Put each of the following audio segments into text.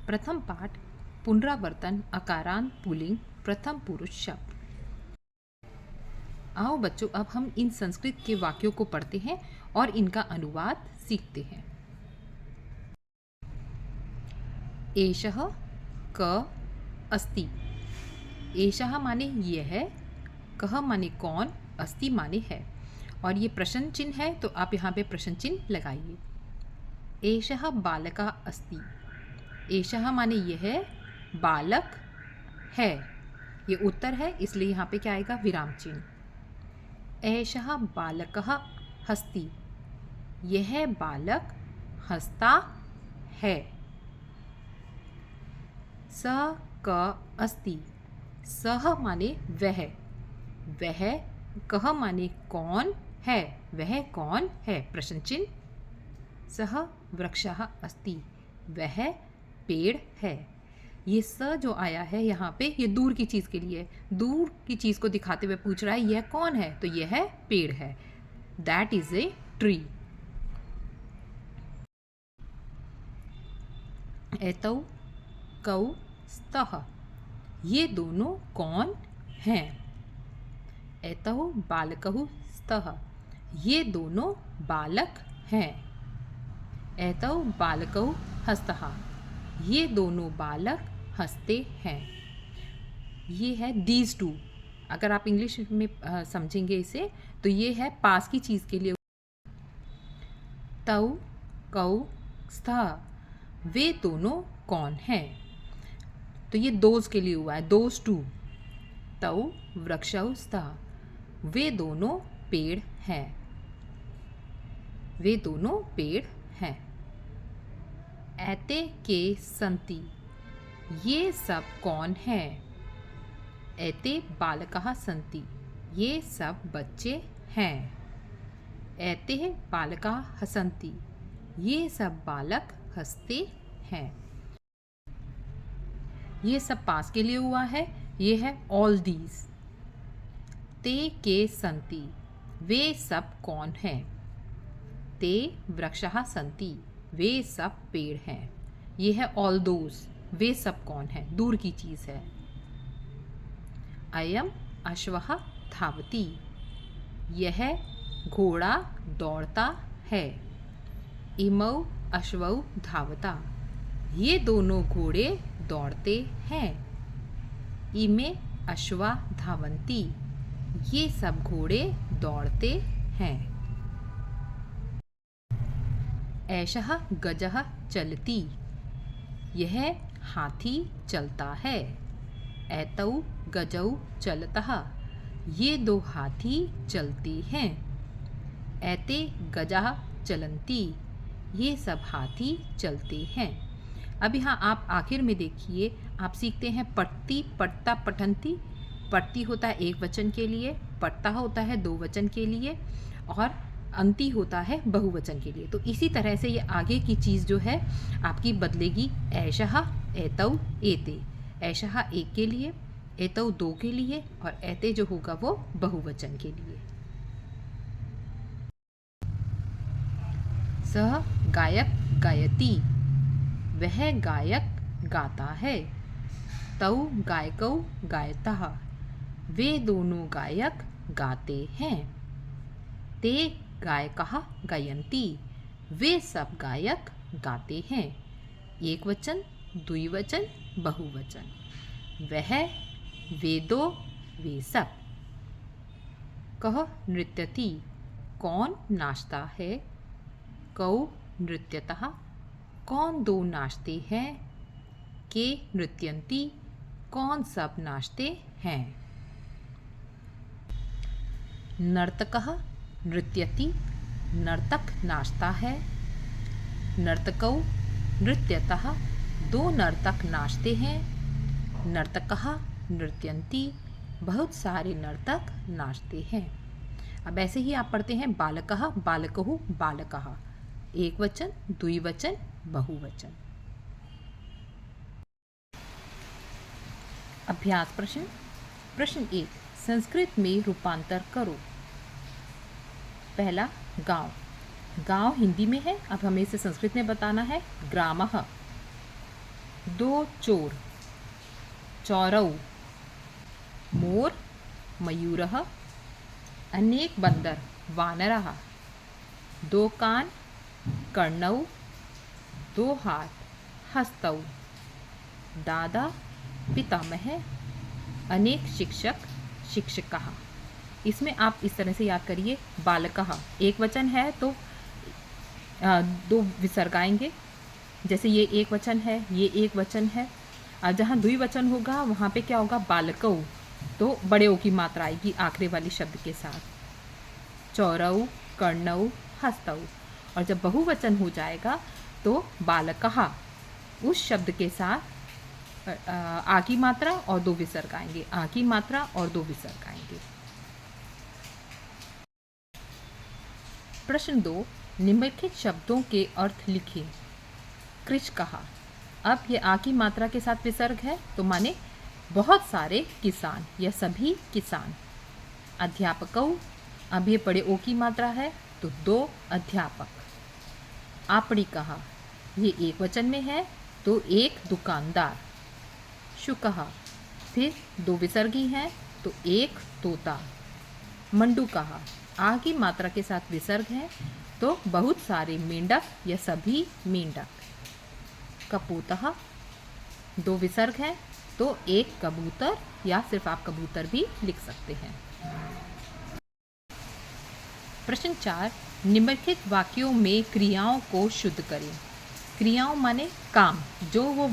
प्रथम पाठ पुनरावर्तन अकारांत पुल्लिंग प्रथम पुरुष शब्द। आओ बच्चों, अब हम इन संस्कृत के वाक्यों को पढ़ते हैं और इनका अनुवाद सीखते हैं। एषः क अस्ति। एषः माने यह, कह माने कौन, अस्ति माने है। और ये प्रश्न चिन्ह है तो आप यहाँ पे प्रश्न चिन्ह लगाइए। एषः बालकः अस्ति। एषः माने यह बालक है, ये उत्तर है इसलिए यहाँ पे क्या आएगा, विराम चिन्ह। एषः बालकः हस्ति। यह बालक हंसता है। सः क अस्ति। सः माने वह, वह कह माने कौन है, वह कौन है, प्रश्न चिन्ह। सः वृक्षः अस्ति। वह पेड़ है। ये स जो आया है यहाँ पे, ये दूर की चीज़ के लिए, दूर की चीज़ को दिखाते हुए पूछ रहा है यह कौन है, तो यह पेड़ है। That is a tree. एतौ कौ स्तः। ये दोनों कौन हैं। एतौ बालकौ स्तः। ये दोनों बालक हैं। एतौ बालकौ हस्तः। ये दोनों बालक हंसते हैं। ये है दीज टू। अगर आप इंग्लिश में समझेंगे इसे तो ये है पास की चीज़ के लिए। तौ कौ स्तः। वे दोनों कौन हैं, तो ये दोज के लिए हुआ है, दोज टू। तौ वृक्षौ स्तः। वे दोनों पेड़ हैं। वे दोनों पेड़ हैं। एते के सन्ति। ये सब कौन हैं। एते बालकाः सन्ति। ये सब बच्चे हैं। एते बालकाः हसन्ति। ये सब बालक हंसते हैं। ये सब पास के लिए हुआ है, ये है ऑल दीज। ते के सन्ति। वे सब कौन हैं। ते वृक्षः सन्ति। वे सब पेड़ हैं। ये है ऑल दोज। वे सब कौन है, दूर की चीज़ है। अयम अश्वः धावति। यह घोड़ा दौड़ता है। इमौ अश्वौ धावता। ये दोनों घोड़े दौड़ते हैं। इमे अश्वा धावन्ति। ये सब घोड़े दौड़ते हैं। एषः गजः चलति। यह हाथी चलता है। एतौ गजौ चलतः। ये दो हाथी चलते हैं। एते गजाः चलन्ति। ये सब हाथी चलते हैं। अब यहाँ आप आखिर में देखिए, आप सीखते हैं पठति, पठता, पठन्ति। पठती होता है एक वचन के लिए, पठता होता है दो वचन के लिए, और अंति होता है बहुवचन के लिए। तो इसी तरह से ये आगे की चीज़ जो है आपकी बदलेगी। एषः, एतौ, एते। एषः एक के लिए, एतौ दो के लिए, और एते जो होगा वो बहुवचन के लिए। सः गायक गायति। वह गायक गाता है। तौ गायकौ गायतः। वे दोनों गायक गाते हैं। ते गायकः गायन्ति। वे सब गायक गाते हैं। एक वचन, द्विवचन, बहुवचन। वह, वे दो, वे सब। कः नृत्यति। कौन नाचता है। कौ नृत्यतः। कौन दो नाचते हैं। के नृत्यन्ति। कौन सब नाचते हैं। नर्तकः नृत्यति। नर्तक नाचता है। नर्तकौ नृत्यतः। दो नर्तक नाचते हैं। नर्तकः नृत्यन्ति। बहुत सारे नर्तक नाचते हैं। अब ऐसे ही आप पढ़ते हैं बालकः, बालकौ, बालकः। एक वचन, द्विवचन, बहुवचन। अभ्यास प्रश्न। प्रश्न 1, संस्कृत में रूपांतर करो। पहला, गांव। गांव हिंदी में है, अब हमें इसे संस्कृत में बताना है। ग्रामः। दो चोर, चौरौ, मोर, मयूरः, अनेक बंदर, वानरः, दो कान, कर्णौ, दो हाथ, हस्तौ, दादा, पितामह, अनेक शिक्षक, शिक्षकः। इसमें आप इस तरह से याद करिए, बालकः एक वचन है तो दो विसर्ग आएंगे। जैसे ये एक वचन है, ये एक वचन है। जहाँ द्विवचन होगा वहाँ पे क्या होगा, बालकौ, तो बड़े ओ की मात्रा आएगी आखिरी वाली शब्द के साथ। चौरौ, कर्णौ, हस्तौ। और जब बहुवचन हो जाएगा तो बालकः उस शब्द के साथ आ की मात्रा और दो विसर्ग आएंगे, आ की मात्रा और दो विसर्ग आएंगे। प्रश्न 2, निम्नलिखित शब्दों के अर्थ लिखें। कृषकः, अब ये आ की मात्रा के साथ विसर्ग है तो माने बहुत सारे किसान या सभी किसान। अध्यापकौ, अब ये बड़े ओ की मात्रा है तो दो अध्यापक। आपणिकः, ये एक वचन में है तो एक दुकानदार। शुकः, फिर दो विसर्गी हैं तो एक तोता। मंडूकः, आ की मात्रा के साथ विसर्ग है तो बहुत सारे मेंढक या सभी मेंढक। कपूतः, दो विसर्ग हैं तो एक कबूतर या सिर्फ आप कबूतर भी लिख सकते हैं। प्रश्न 4, निम्नलिखित वाक्यों में क्रियाओं को शुद्ध करें। क्रियाओं माने काम, जो वो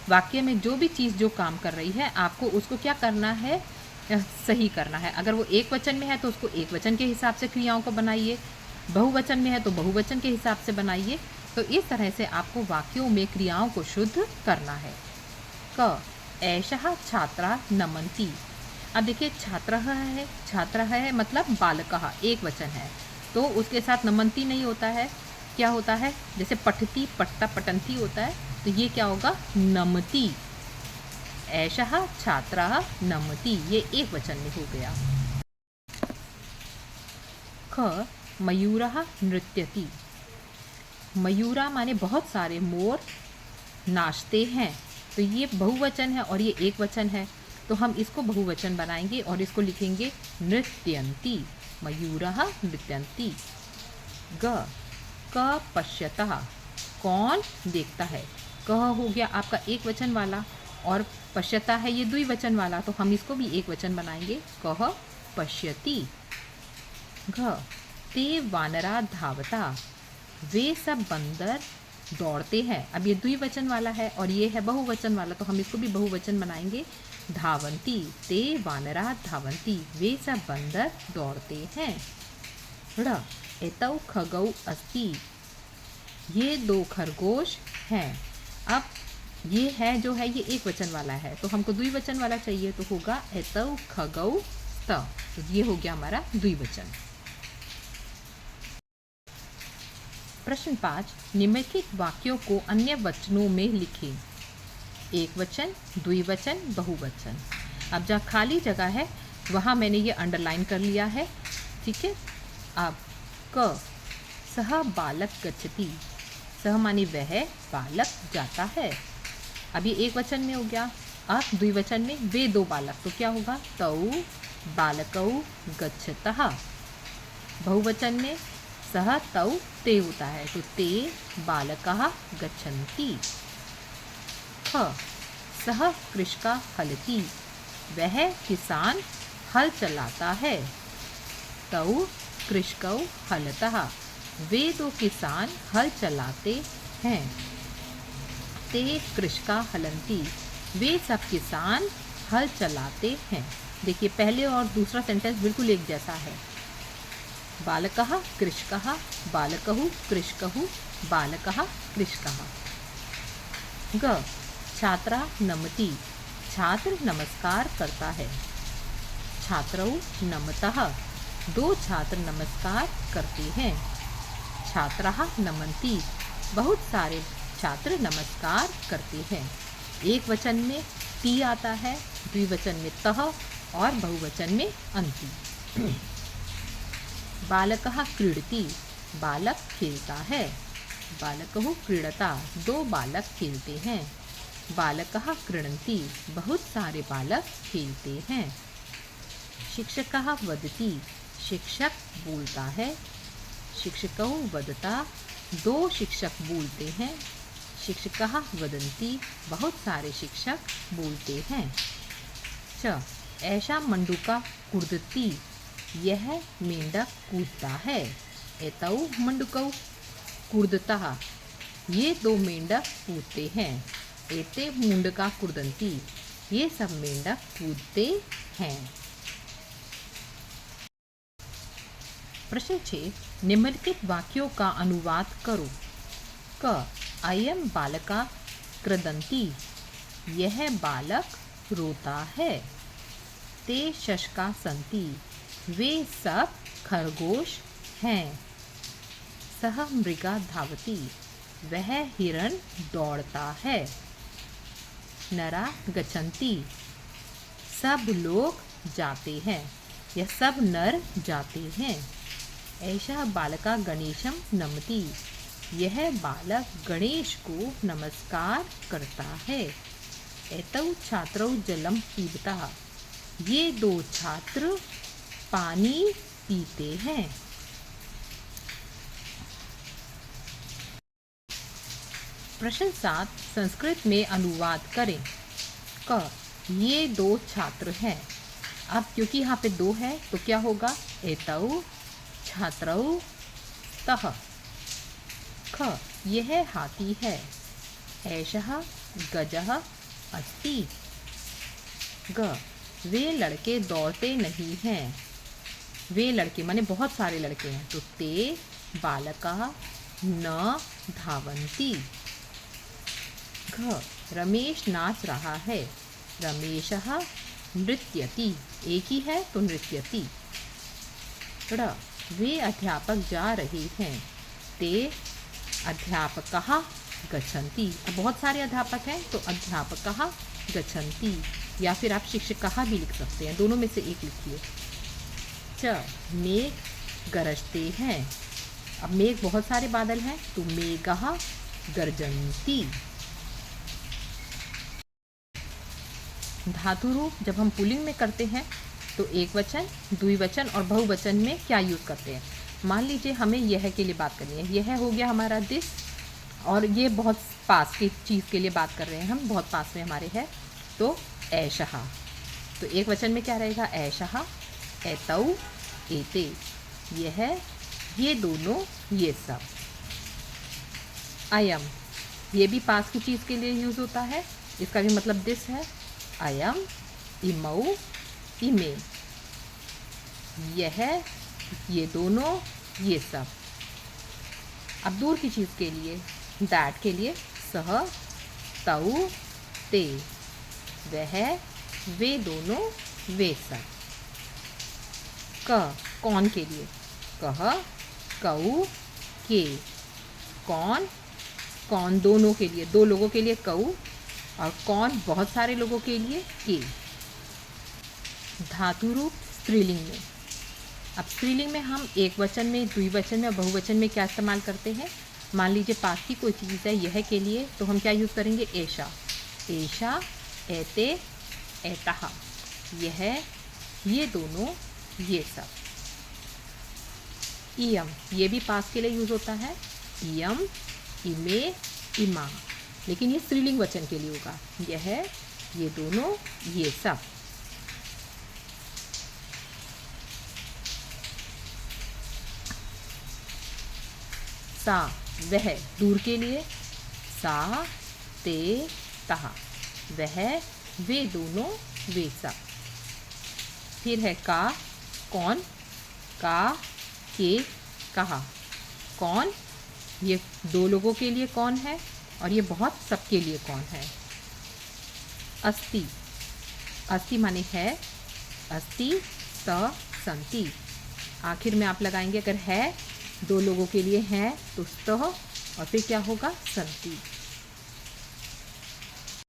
वाक्य में जो भी चीज़ जो काम कर रही है आपको उसको क्या करना है, सही करना है। अगर वो एक वचन में है तो उसको एक वचन के हिसाब से क्रियाओं को बनाइए, बहुवचन में है तो बहुवचन के हिसाब से बनाइए। तो इस तरह से आपको वाक्यों में क्रियाओं को शुद्ध करना है। क, एषः छात्रा नमन्ति। अब देखिए छात्र है मतलब बालकः एक वचन है तो उसके साथ नमन्ति नहीं होता है, क्या होता है, जैसे पठति, पठता, पठन्ति होता है तो ये क्या होगा, नमति। एषः छात्रः नमति, ये एक वचन में हो गया। ख, मयूरः नृत्यति। मयूरा माने बहुत सारे मोर नाचते हैं, तो ये बहुवचन है और ये एक वचन है तो हम इसको बहुवचन बनाएंगे और इसको लिखेंगे नृत्यन्ति, मयूरः नृत्यन्ति। ग, क पश्यतः, कौन देखता है। कह हो गया आपका एक वचन वाला और पश्यता है ये द्विवचन वाला तो हम इसको भी एक वचन बनाएंगे, कह पश्यति। घ, ते वानरा धावता, वे सब बंदर दौड़ते हैं। अब ये द्विवचन वाला है और ये है बहुवचन वाला तो हम इसको भी बहुवचन बनाएंगे, धावन्ति। ते वानरा धावन्ति, वे सब बंदर दौड़ते हैं। ड़, एतौ खगौ अस्ति, ये दो खरगोश हैं। अब ये है जो है ये एक वचन वाला है तो हमको द्विवचन वाला चाहिए तो होगा एतौ खगौ स्त, तो ये हो गया हमारा द्विवचन। प्रश्न 5, निम्नलिखित वाक्यों को अन्य वचनों में लिखें। एक वचन, द्विवचन, बहुवचन। अब जहाँ खाली जगह है वहाँ मैंने ये अंडरलाइन कर लिया है, ठीक है। अब क, सह बालक गच्छति, सह माने वह, बालक जाता है। अब ये एक वचन में हो गया। अब द्विवचन में वे दो बालक तो क्या होगा, तौ बालकौ गच्छतः। बहुवचन में सह तौ ते होता है तो ते बालकः गच्छन्ति। ख, सह कृषका हलति, वह किसान हल चलाता है। तौ कृषकौ हलतः, वे दो किसान हल चलाते हैं। ते कृषका हलन्ति, वे सब किसान हल चलाते हैं। देखिए पहले और दूसरा सेंटेंस बिल्कुल एक जैसा है। बालकः कृषकः, बालकौ कृषकौ, बालकः कृषकः। ग, छात्रा नमति, छात्र नमस्कार करता है। छात्रौ नमतः, दो छात्र नमस्कार करते हैं। छात्राः नमन्ति, बहुत सारे छात्र नमस्कार करते हैं। एक वचन में ती आता है, द्विवचन में तः और बहुवचन में अन्ति। बालकः क्रीडति, बालक खेलता है। बालकौ क्रीडता, दो बालक खेलते हैं। बालकः क्रीडन्ति, बहुत सारे बालक खेलते हैं। शिक्षकः वदति, शिक्षक बोलता है। शिक्षकौ वदता, दो शिक्षक बोलते हैं। शिक्षकः वदन्ति, बहुत सारे शिक्षक बोलते हैं। च ऐसा मंडूका कूदती, यह मेंढक कूदता है। एतौ मंडूकौ कूदतः, ये दो मेंढक कूदते हैं। एते मुंडका कूदन्ति, ये सब मेंढक कूदते हैं। प्रश्न 6, निम्नलिखित वाक्यों का अनुवाद करो। क अयं बालका क्रीडन्ति, यह बालक रोता है। ते शशका सन्ति, वे सब खरगोश हैं। सह मृगा धावति, वह हिरण दौड़ता है। नरा गच्छन्ति, सब लोग जाते हैं, यह सब नर जाते हैं। ऐसा बालका गणेशम नमति, यह बालक गणेश को नमस्कार करता है। एतौ छात्रौ जलम पीबतः, ये दो छात्र पानी पीते हैं। प्रश्न 7, संस्कृत में अनुवाद करें। क ये दो छात्र हैं। अब क्योंकि यहाँ पे दो है तो क्या होगा? एतौ छात्रौ तः। ख यह हाथी है। एषः गजः अस्ति। ग वे लड़के दौड़ते नहीं हैं। वे लड़के माने बहुत सारे लड़के हैं, तो ते बालकाः न धावन्ति। घ रमेश नाच रहा है। रमेशः नृत्यति, एक ही है तो नृत्यति। ड़ वे अध्यापक जा रहे हैं। ते अध्यापकः गच्छन्ति। अब बहुत सारे अध्यापक हैं तो अध्यापकः गच्छन्ति, या फिर आप शिक्षकः भी लिख सकते हैं, दोनों में से एक लिखिए। च मेघ गरजते हैं। अब मेघ बहुत सारे बादल हैं तो मेघः गर्जन्ति। धातु रूप जब हम पुल्लिंग में करते हैं तो एक वचन, द्विवचन और बहुवचन में क्या यूज़ करते हैं। मान लीजिए हमें यह के लिए बात करनी है, यह हो गया हमारा दिस, और ये बहुत पास की चीज़ के लिए बात कर रहे हैं हम, बहुत पास में हमारे है, तो ऐशः। तो एक वचन में क्या रहेगा? ऐशः, एतौ, एते, यह, ये दोनों, ये सब। अयम, ये भी पास की चीज़ के लिए यूज़ होता है, इसका भी मतलब दिस है। अयम, इमौ, इमे, यह, ये दोनों, ये सब। अब दूर की चीज़ के लिए, दैट के लिए, सह, तौ, ते, वह, वे दोनों, वे सब। क कौन के लिए, कह, कऊ, के, कौन, कौन दोनों के लिए, दो लोगों के लिए कऊ, और कौन बहुत सारे लोगों के लिए के। धातु रूप स्त्रीलिंग में। अब स्त्रीलिंग में हम एक वचन में, द्विवचन में, बहुवचन में क्या इस्तेमाल करते हैं। मान लीजिए पास की कोई चीज़ है यह के लिए, तो हम क्या यूज़ करेंगे? एषा, एषा, एते, एतः, यह, ये दोनों, ये सब। इयम, ये भी पास के लिए यूज़ होता है। इयम, इमे, इमा, लेकिन ये स्त्रीलिंग वचन के लिए होगा। यह, ये दोनों, ये सब। सा, वह, दूर के लिए, सा, ते, तहा, वह, वे दोनों, वे सब। फिर है का, कौन, का, के, कहा। कौन, ये दो लोगों के लिए कौन है, और ये बहुत सबके लिए कौन है। अस्ति, अस्ति माने है। अस्ति, स, संति। आखिर में आप लगाएंगे, अगर है दो लोगों के लिए है तो स्तः, और फिर क्या होगा? संति।